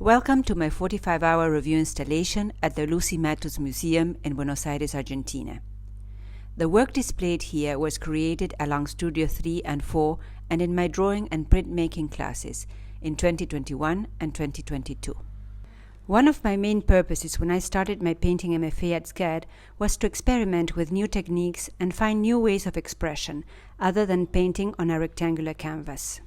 Welcome to my 45-hour review installation at the Lucy Matus Museum in Buenos Aires, Argentina. The work displayed here was created along Studio 3 and 4 and in my drawing and printmaking classes in 2021 and 2022. One of my main purposes when I started my painting MFA at SCAD was to experiment with new techniques and find new ways of expression other than painting on a rectangular canvas.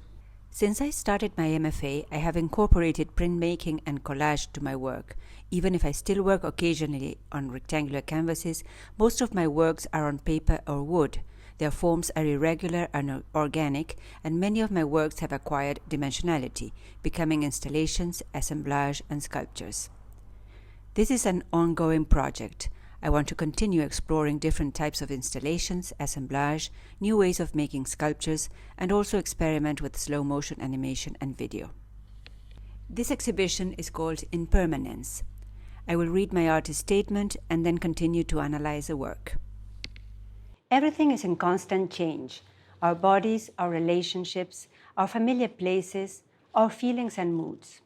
Since I started my MFA, I have incorporated printmaking and collage to my work. Even if I still work occasionally on rectangular canvases, most of my works are on paper or wood. Their forms are irregular and organic, and many of my works have acquired dimensionality, becoming installations, assemblage, and sculptures. This is an ongoing project. I want to continue exploring different types of installations, assemblage, new ways of making sculptures, and also experiment with slow motion animation and video. This exhibition is called Impermanence. I will read my artist statement and then continue to analyze the work. Everything is in constant change. Our bodies, our relationships, our familiar places, our feelings and moods.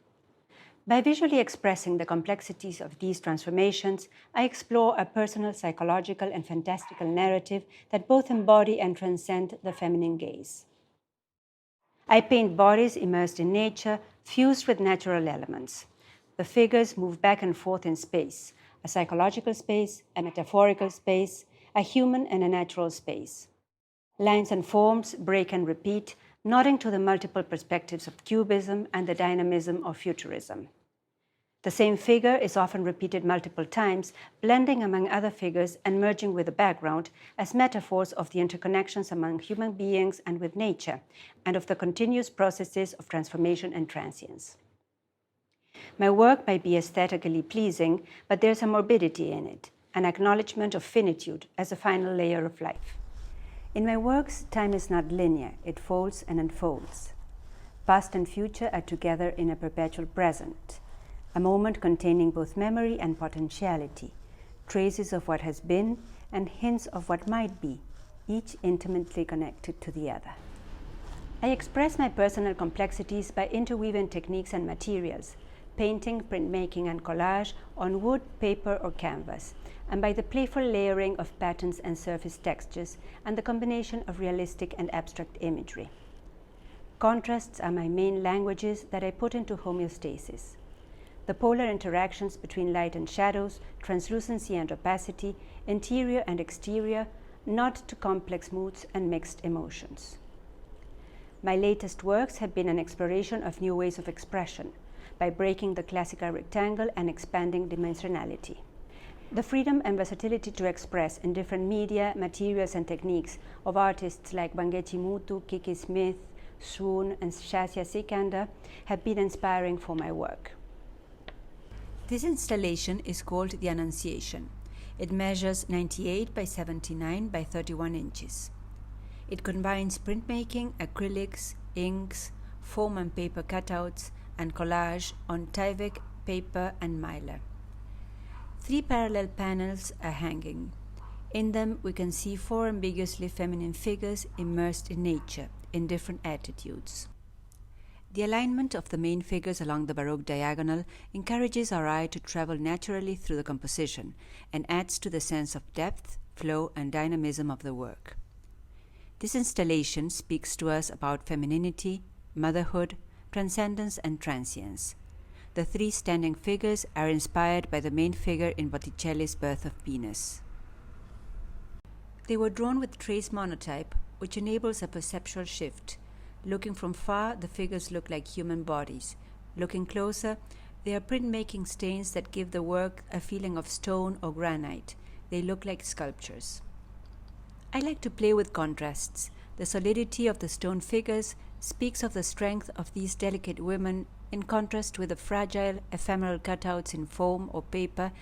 By visually expressing the complexities of these transformations, I explore a personal, psychological, and fantastical narrative that both embody and transcend the feminine gaze. I paint bodies immersed in nature, fused with natural elements. The figures move back and forth in space, a psychological space, a metaphorical space, a human and a natural space. Lines and forms break and repeat, nodding to the multiple perspectives of cubism and the dynamism of futurism. The same figure is often repeated multiple times, blending among other figures and merging with the background as metaphors of the interconnections among human beings and with nature, and of the continuous processes of transformation and transience. My work might be aesthetically pleasing, but there's a morbidity in it, an acknowledgement of finitude as a final layer of life. In my works, time is not linear, it folds and unfolds. Past and future are together in a perpetual present, a moment containing both memory and potentiality, traces of what has been and hints of what might be, each intimately connected to the other. I express my personal complexities by interweaving techniques and materials, painting, printmaking, and collage on wood, paper, or canvas, and by the playful layering of patterns and surface textures and the combination of realistic and abstract imagery. Contrasts are my main languages that I put into homeostasis. The polar interactions between light and shadows, translucency and opacity, interior and exterior, nod to complex moods and mixed emotions. My latest works have been an exploration of new ways of expression, by breaking the classical rectangle and expanding dimensionality. The freedom and versatility to express in different media, materials, and techniques of artists like Wangechi Mutu, Kiki Smith, Swoon, and Shasya Sikandar have been inspiring for my work. This installation is called The Annunciation. It measures 98 by 79 by 31 inches. It combines printmaking, acrylics, inks, foam and paper cutouts, and collage on Tyvek, paper, and mylar. 3 parallel panels are hanging. In them, we can see 4 ambiguously feminine figures immersed in nature, in different attitudes. The alignment of the main figures along the Baroque diagonal encourages our eye to travel naturally through the composition and adds to the sense of depth, flow, and dynamism of the work. This installation speaks to us about femininity, motherhood, transcendence, and transience. The 3 standing figures are inspired by the main figure in Botticelli's Birth of Venus. They were drawn with trace monotype, which enables a perceptual shift. Looking from far, the figures look like human bodies. Looking closer, they are printmaking stains that give the work a feeling of stone or granite. They look like sculptures. I like to play with contrasts. The solidity of the stone figures speaks of the strength of these delicate women in contrast with the fragile, ephemeral cutouts in foam or paper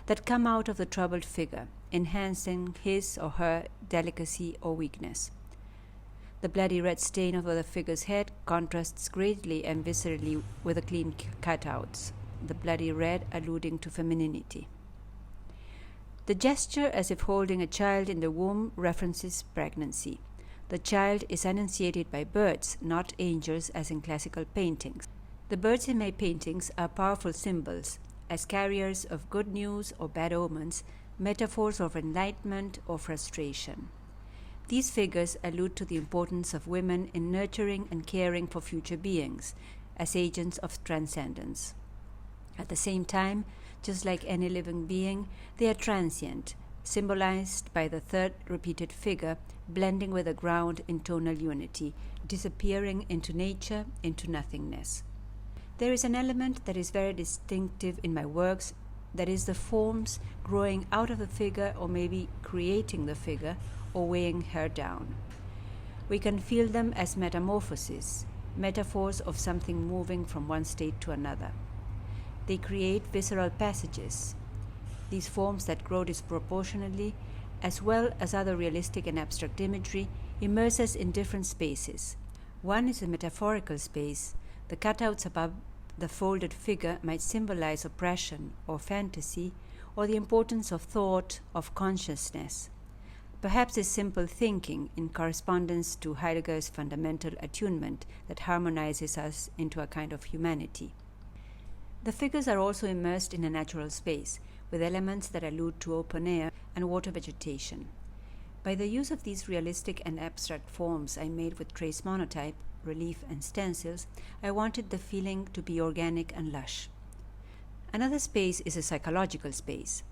that come out of the troubled figure, enhancing his or her delicacy or weakness. The bloody red stain over the figure's head contrasts greatly and viscerally with the clean cutouts, the bloody red alluding to femininity. The gesture as if holding a child in the womb references pregnancy. The child is annunciated by birds, not angels as in classical paintings. The birds in my paintings are powerful symbols, as carriers of good news or bad omens, metaphors of enlightenment or frustration. These figures allude to the importance of women in nurturing and caring for future beings as agents of transcendence. At the same time, just like any living being, they are transient, symbolized by the third repeated figure blending with the ground in tonal unity, disappearing into nature, into nothingness. There is an element that is very distinctive in my works, that is the forms growing out of the figure or maybe creating the figure or weighing her down. We can feel them as metamorphoses, metaphors of something moving from one state to another. They create visceral passages, these forms that grow disproportionately, as well as other realistic and abstract imagery, immerse us in different spaces. One is a metaphorical space. The cutouts above the folded figure might symbolize oppression or fantasy, or the importance of thought, of consciousness. Perhaps this simple thinking in correspondence to Heidegger's fundamental attunement that harmonizes us into a kind of humanity. The figures are also immersed in a natural space, with elements that allude to open air and water vegetation. By the use of these realistic and abstract forms I made with trace monotype, relief, and stencils, I wanted the feeling to be organic and lush. Another space is a psychological space.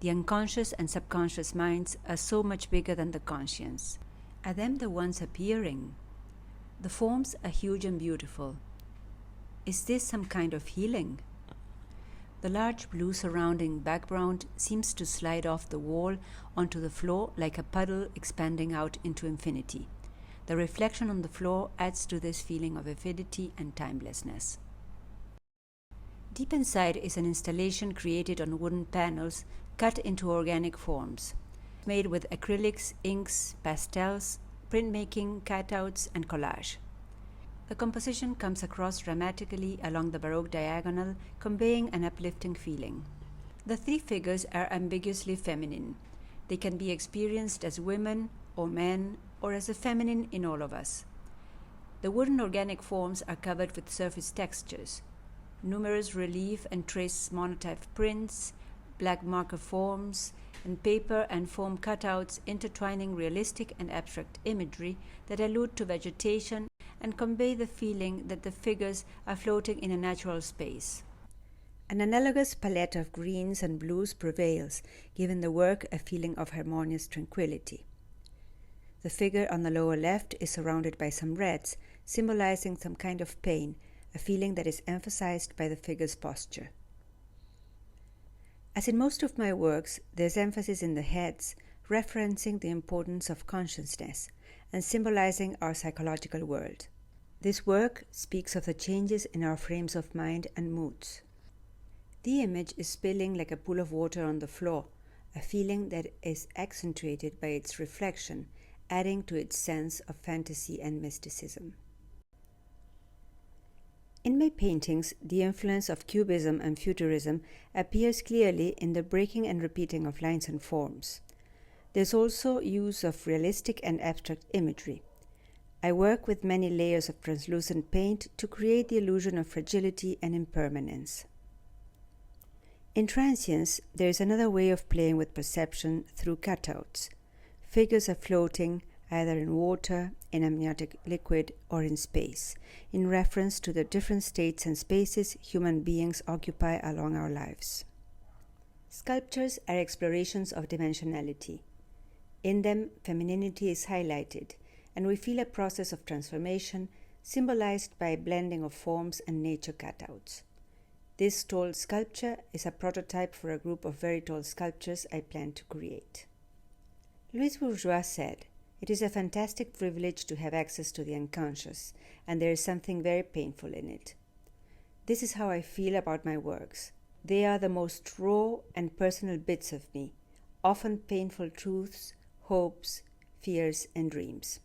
The unconscious and subconscious minds are so much bigger than the conscience. Are them the ones appearing? The forms are huge and beautiful. Is this some kind of healing? The large blue surrounding background seems to slide off the wall onto the floor like a puddle expanding out into infinity. The reflection on the floor adds to this feeling of avidity and timelessness. Deep inside is an installation created on wooden panels cut into organic forms, made with acrylics, inks, pastels, printmaking, cutouts, and collage. The composition comes across dramatically along the Baroque diagonal, conveying an uplifting feeling. The three figures are ambiguously feminine. They can be experienced as women or men, or as the feminine in all of us. The wooden organic forms are covered with surface textures, numerous relief and trace monotype prints, black marker forms, and paper and foam cutouts intertwining realistic and abstract imagery that allude to vegetation and convey the feeling that the figures are floating in a natural space. An analogous palette of greens and blues prevails, giving the work a feeling of harmonious tranquility. The figure on the lower left is surrounded by some reds, symbolizing some kind of pain, a feeling that is emphasized by the figure's posture. As in most of my works, there's emphasis in the heads, referencing the importance of consciousness and symbolizing our psychological world. This work speaks of the changes in our frames of mind and moods. The image is spilling like a pool of water on the floor, a feeling that is accentuated by its reflection, adding to its sense of fantasy and mysticism. In my paintings, the influence of Cubism and Futurism appears clearly in the breaking and repeating of lines and forms. There's also use of realistic and abstract imagery. I work with many layers of translucent paint to create the illusion of fragility and impermanence. In transience, there is another way of playing with perception through cutouts. Figures are floating, either in water, in amniotic liquid, or in space, in reference to the different states and spaces human beings occupy along our lives. Sculptures are explorations of dimensionality. In them, femininity is highlighted, and we feel a process of transformation symbolized by a blending of forms and nature cutouts. This tall sculpture is a prototype for a group of very tall sculptures I plan to create. Louise Bourgeois said, "It is a fantastic privilege to have access to the unconscious, and there is something very painful in it." This is how I feel about my works. They are the most raw and personal bits of me, often painful truths, hopes, fears, and dreams.